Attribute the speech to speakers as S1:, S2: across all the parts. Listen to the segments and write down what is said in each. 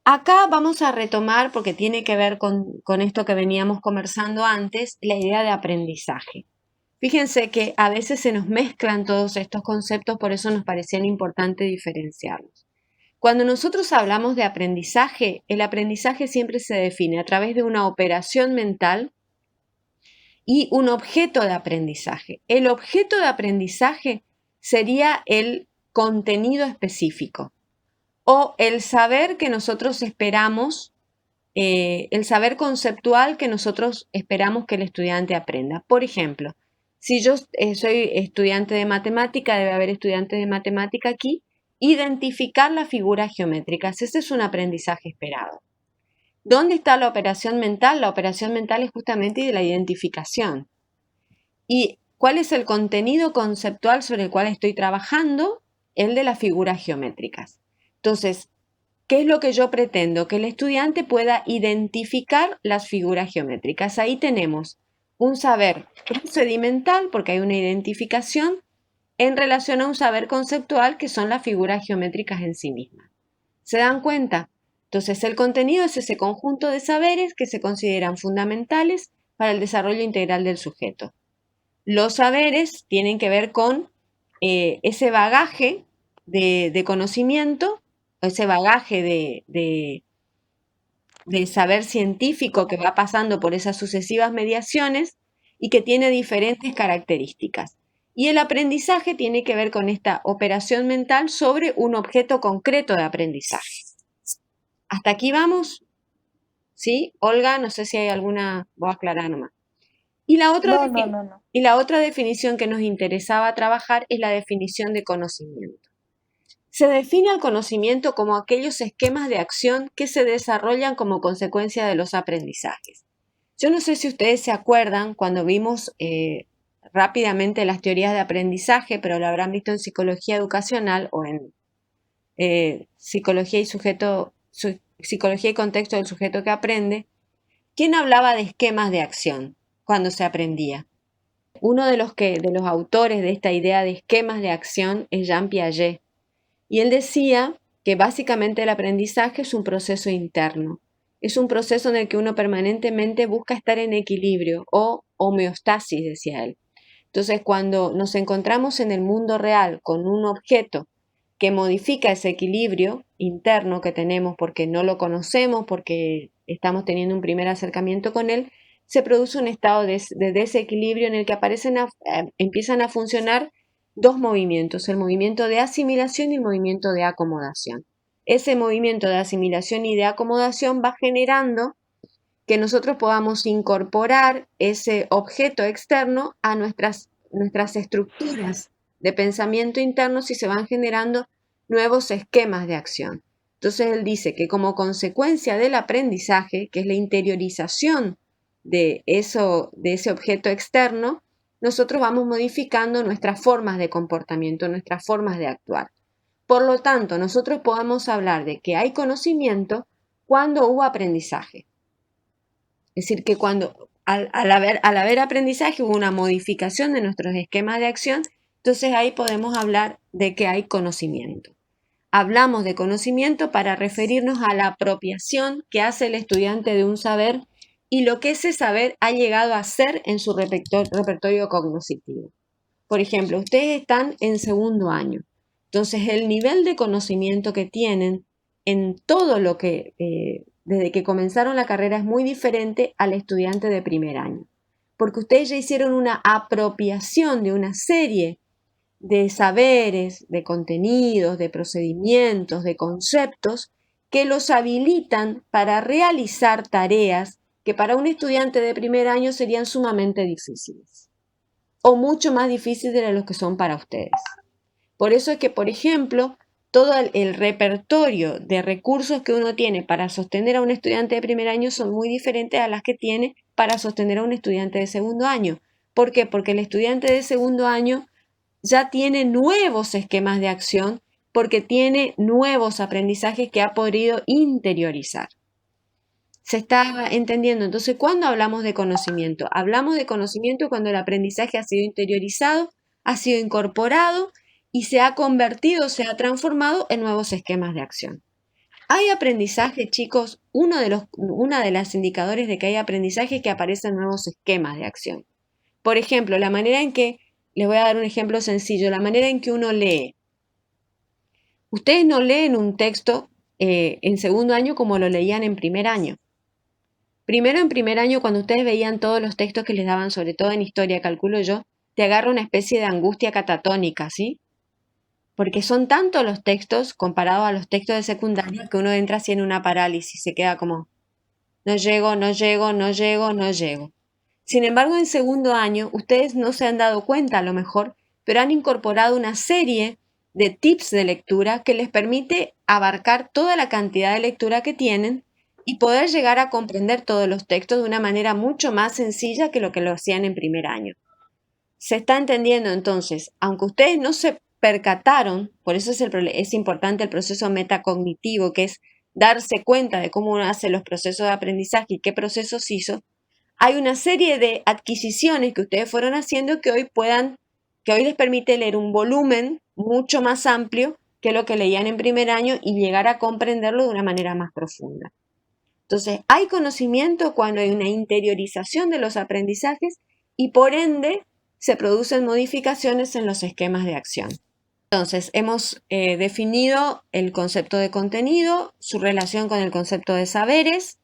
S1: Acá vamos a retomar, porque tiene que ver con esto que veníamos conversando antes, la idea de aprendizaje. Fíjense que a veces se nos mezclan todos estos conceptos, por eso nos parecían importante diferenciarlos. Cuando nosotros hablamos de aprendizaje, el aprendizaje siempre se define a través de una operación mental y un objeto de aprendizaje. El objeto de aprendizaje sería el contenido específico o el saber que nosotros esperamos, el saber conceptual que nosotros esperamos que el estudiante aprenda. Por ejemplo, si yo soy estudiante de matemática, debe haber estudiantes de matemática aquí, identificar las figuras geométricas. Ese es un aprendizaje esperado. ¿Dónde está la operación mental? La operación mental es justamente de la identificación. ¿Y cuál es el contenido conceptual sobre el cual estoy trabajando? El de las figuras geométricas. Entonces, ¿qué es lo que yo pretendo? Que el estudiante pueda identificar las figuras geométricas. Ahí tenemos un saber procedimental, porque hay una identificación, en relación a un saber conceptual, que son las figuras geométricas en sí mismas. ¿Se dan cuenta? Entonces, el contenido es ese conjunto de saberes que se consideran fundamentales para el desarrollo integral del sujeto. Los saberes tienen que ver con ese bagaje de conocimiento, ese bagaje de saber científico que va pasando por esas sucesivas mediaciones y que tiene diferentes características. Y el aprendizaje tiene que ver con esta operación mental sobre un objeto concreto de aprendizaje. ¿Hasta aquí vamos? ¿Sí? Olga, no sé si hay alguna, voy a aclarar nomás. Y la otra,
S2: No, no, no, no.
S1: y la otra definición que nos interesaba trabajar es la definición de conocimiento. Se define al conocimiento como aquellos esquemas de acción que se desarrollan como consecuencia de los aprendizajes. Yo no sé si ustedes se acuerdan cuando vimos rápidamente las teorías de aprendizaje, pero lo habrán visto en psicología educacional o en psicología psicología y contexto del sujeto que aprende. ¿Quién hablaba de esquemas de acción cuando se aprendía? Uno de los autores de esta idea de esquemas de acción es Jean Piaget. Y él decía que básicamente el aprendizaje es un proceso interno. Es un proceso en el que uno permanentemente busca estar en equilibrio o homeostasis, decía él. Entonces, cuando nos encontramos en el mundo real con un objeto que modifica ese equilibrio interno que tenemos porque no lo conocemos, porque estamos teniendo un primer acercamiento con él, se produce un estado de desequilibrio en el que empiezan a funcionar dos movimientos, el movimiento de asimilación y el movimiento de acomodación. Ese movimiento de asimilación y de acomodación va generando que nosotros podamos incorporar ese objeto externo a nuestras estructuras de pensamiento internos y se van generando nuevos esquemas de acción. Entonces él dice que como consecuencia del aprendizaje, que es la interiorización de ese objeto externo, nosotros vamos modificando nuestras formas de comportamiento, nuestras formas de actuar. Por lo tanto, nosotros podemos hablar de que hay conocimiento cuando hubo aprendizaje. Es decir, que al haber aprendizaje hubo una modificación de nuestros esquemas de acción, entonces ahí podemos hablar de que hay conocimiento. Hablamos de conocimiento para referirnos a la apropiación que hace el estudiante de un saber y lo que ese saber ha llegado a ser en su repertorio cognitivo. Por ejemplo, ustedes están en segundo año, entonces el nivel de conocimiento que tienen en todo lo que desde que comenzaron la carrera es muy diferente al estudiante de primer año, porque ustedes ya hicieron una apropiación de una serie de saberes, de contenidos, de procedimientos, de conceptos que los habilitan para realizar tareas que para un estudiante de primer año serían sumamente difíciles o mucho más difíciles de los que son para ustedes. Por eso es que, por ejemplo, todo el repertorio de recursos que uno tiene para sostener a un estudiante de primer año son muy diferentes a las que tiene para sostener a un estudiante de segundo año. ¿Por qué? Porque el estudiante de segundo año ya tiene nuevos esquemas de acción porque tiene nuevos aprendizajes que ha podido interiorizar. ¿Se está entendiendo? Entonces, ¿cuándo hablamos de conocimiento? Hablamos de conocimiento cuando el aprendizaje ha sido interiorizado, ha sido incorporado y se ha convertido, se ha transformado en nuevos esquemas de acción. Hay aprendizaje, chicos, una de las indicadores de que hay aprendizaje es que aparecen nuevos esquemas de acción. Por ejemplo, la manera en que, les voy a dar un ejemplo sencillo, la manera en que uno lee. Ustedes no leen un texto en segundo año como lo leían en primer año. Primero, en primer año, cuando ustedes veían todos los textos que les daban, sobre todo en historia, calculo yo, te agarra una especie de angustia catatónica, ¿sí? Porque son tantos los textos comparados a los textos de secundaria que uno entra así en una parálisis, se queda como, no llego, no llego, no llego, no llego. Sin embargo, en segundo año, ustedes no se han dado cuenta a lo mejor, pero han incorporado una serie de tips de lectura que les permite abarcar toda la cantidad de lectura que tienen y poder llegar a comprender todos los textos de una manera mucho más sencilla que lo hacían en primer año. Se está entendiendo entonces, aunque ustedes no se percataron, por eso es importante el proceso metacognitivo, que es darse cuenta de cómo uno hace los procesos de aprendizaje y qué procesos hizo, hay una serie de adquisiciones que ustedes fueron haciendo que hoy les permite leer un volumen mucho más amplio que lo que leían en primer año y llegar a comprenderlo de una manera más profunda. Entonces, hay conocimiento cuando hay una interiorización de los aprendizajes y por ende se producen modificaciones en los esquemas de acción. Entonces, hemos definido el concepto de contenido, su relación con el concepto de saberes,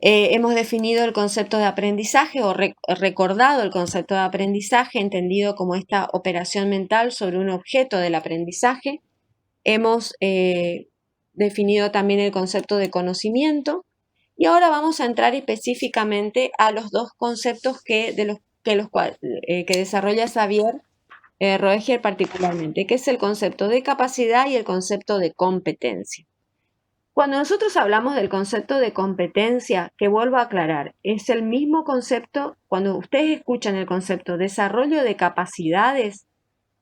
S1: hemos definido el concepto de aprendizaje o recordado el concepto de aprendizaje, entendido como esta operación mental sobre un objeto del aprendizaje. Hemos definido también el concepto de conocimiento y ahora vamos a entrar específicamente a los dos conceptos que desarrolla Xavier Roeger particularmente, que es el concepto de capacidad y el concepto de competencia. Cuando nosotros hablamos del concepto de competencia, que vuelvo a aclarar, es el mismo concepto, cuando ustedes escuchan el concepto desarrollo de capacidades,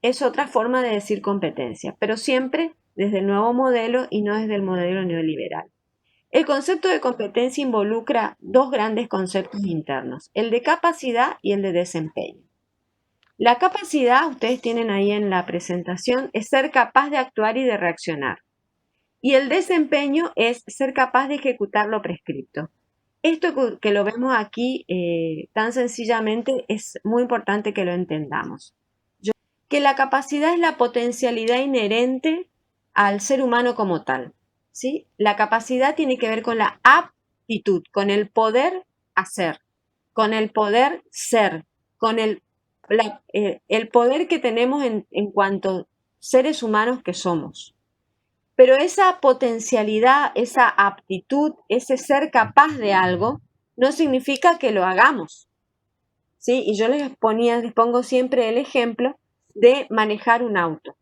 S1: es otra forma de decir competencia, pero siempre desde el nuevo modelo y no desde el modelo neoliberal. El concepto de competencia involucra dos grandes conceptos internos, el de capacidad y el de desempeño. La capacidad, ustedes tienen ahí en la presentación, es ser capaz de actuar y de reaccionar. Y el desempeño es ser capaz de ejecutar lo prescripto. Esto que lo vemos aquí tan sencillamente es muy importante que lo entendamos. Que la capacidad es la potencialidad inherente al ser humano como tal. ¿Sí? La capacidad tiene que ver con la aptitud, con el poder hacer, con el poder ser, con el poder que tenemos en cuanto seres humanos que somos. Pero esa potencialidad, esa aptitud, ese ser capaz de algo, no significa que lo hagamos. ¿Sí? Y yo les pongo siempre el ejemplo de manejar un auto,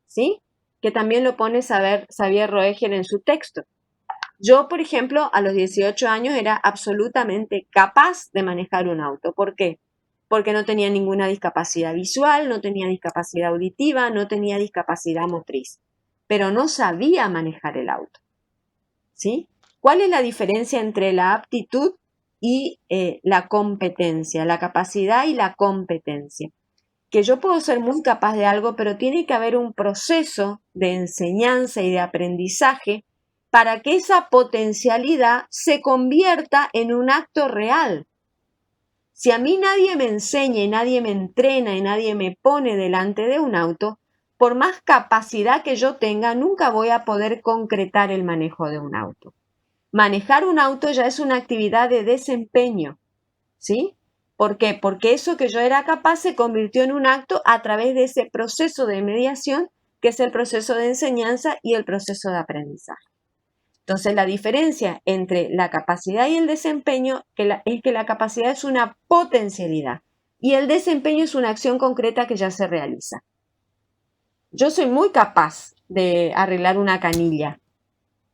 S1: ¿sí? Que también lo pone Xavier Roeger en su texto. Yo, por ejemplo, a los 18 años era absolutamente capaz de manejar un auto. ¿Por qué? Porque no tenía ninguna discapacidad visual, no tenía discapacidad auditiva, no tenía discapacidad motriz, pero no sabía manejar el auto, ¿sí? ¿Cuál es la diferencia entre la aptitud y la competencia, la capacidad y la competencia? Que yo puedo ser muy capaz de algo, pero tiene que haber un proceso de enseñanza y de aprendizaje para que esa potencialidad se convierta en un acto real. Si a mí nadie me enseña y nadie me entrena y nadie me pone delante de un auto, por más capacidad que yo tenga, nunca voy a poder concretar el manejo de un auto. Manejar un auto ya es una actividad de desempeño, ¿sí? ¿Por qué? Porque eso que yo era capaz se convirtió en un acto a través de ese proceso de mediación, que es el proceso de enseñanza y el proceso de aprendizaje. Entonces, la diferencia entre la capacidad y el desempeño es que la capacidad es una potencialidad y el desempeño es una acción concreta que ya se realiza. Yo soy muy capaz de arreglar una canilla.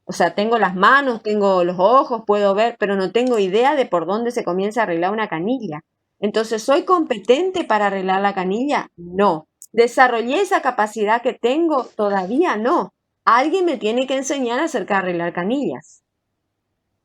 S1: O sea, tengo las manos, tengo los ojos, puedo ver, pero no tengo idea de por dónde se comienza a arreglar una canilla. Entonces, ¿soy competente para arreglar la canilla? No. ¿Desarrollé esa capacidad que tengo? Todavía no. Alguien me tiene que enseñar acerca de arreglar canillas.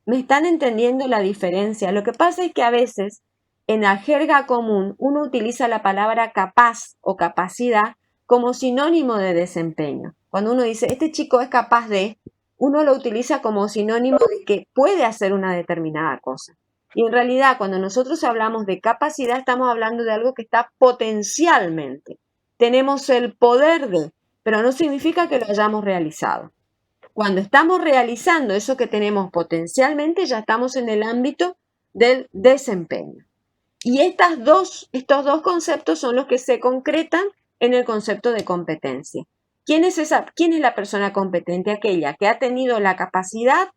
S1: ¿Me están entendiendo la diferencia? Lo que pasa es que a veces en la jerga común uno utiliza la palabra capaz o capacidad como sinónimo de desempeño. Cuando uno dice, este chico es capaz de, uno lo utiliza como sinónimo de que puede hacer una determinada cosa. Y en realidad, cuando nosotros hablamos de capacidad, estamos hablando de algo que está potencialmente. Tenemos el poder de, pero no significa que lo hayamos realizado. Cuando estamos realizando eso que tenemos potencialmente, ya estamos en el ámbito del desempeño. Y estos dos conceptos son los que se concretan en el concepto de competencia. ¿Quién es la persona competente? Aquella que ha tenido la capacidad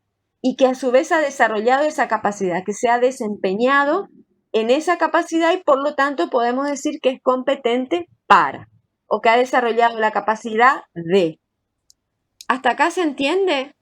S1: y que a su vez ha desarrollado esa capacidad, que se ha desempeñado en esa capacidad y por lo tanto podemos decir que es competente para, o que ha desarrollado la capacidad de. ¿Hasta acá se entiende?